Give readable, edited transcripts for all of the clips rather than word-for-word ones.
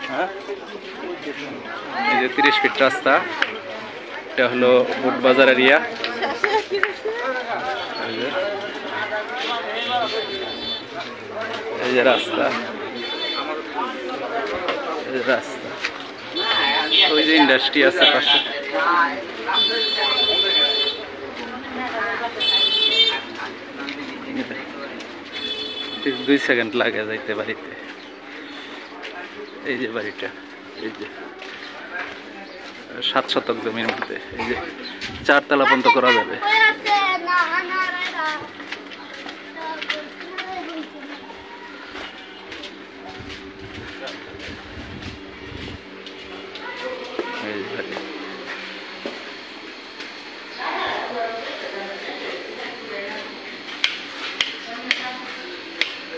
হ্যাঁ, এই যে 30 ফিট রাস্তা, এটা হলো বুট বাজার এরিয়া। এই যে রাস্তা, এই যে রাস্তা, ওই যে ইন্ডাস্ট্রি আছে পাশে। ঠিক 2 সেকেন্ড লাগে যাইতে বাড়িতে। এই যে বাড়িটা, এই যে 7 শতক জমির মধ্যে, এই যে 4 তলা পর্যন্ত করা যাবে।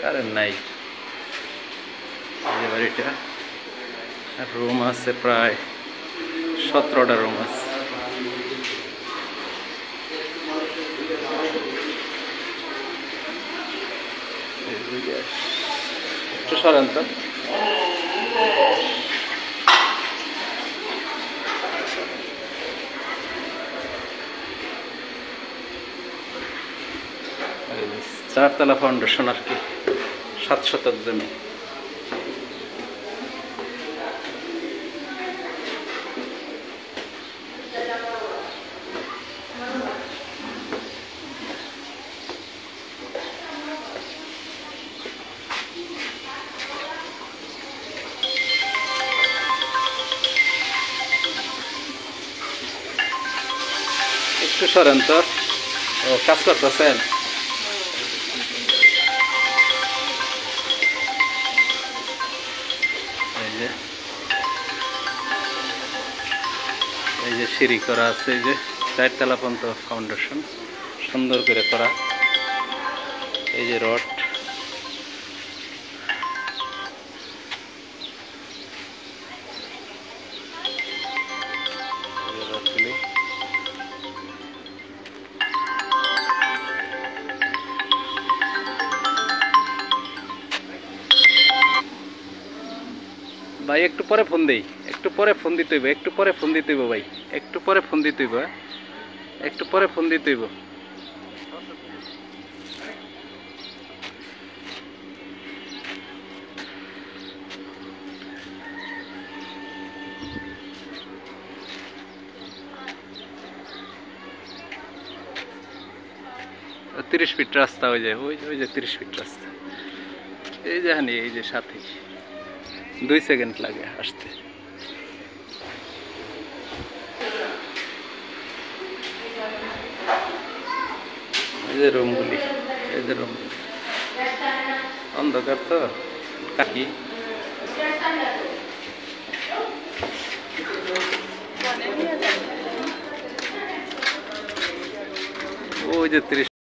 কারেন্ট নাই। এই বাড়িটা রুম আছে প্রায় 17টা রুম আছে। একটু সরেন তো। চারতলা ফাউন্ডেশন আর কি, 7 শতক জমি। একটু সরেন তো, ও কাজ করতেছেন। এই যে সিঁড়ি করা আছে, এই যে 4 তলা পর্যন্ত ফাউন্ডেশন সুন্দর করে করা। এই যে রড, ভাই একটু পরে ফোন দেই, একটু পরে ফোন দিতে হইব, একটু পরে ফোন দিতে হইব ভাই, একটু পরে ফোন দিতে হইব, একটু পরে ফোন দিতে হইব। আর 30 ফিট রাস্তা, ওই যে ওই যে 30 ফিট রাস্তা, এই যে হানি, এই যে সাথে 2 সেকেন্ড লাগে আসতে। এই যে রুমগুলি, এই যে রুম, অন্ধকার তো কাকি। ওই যে 30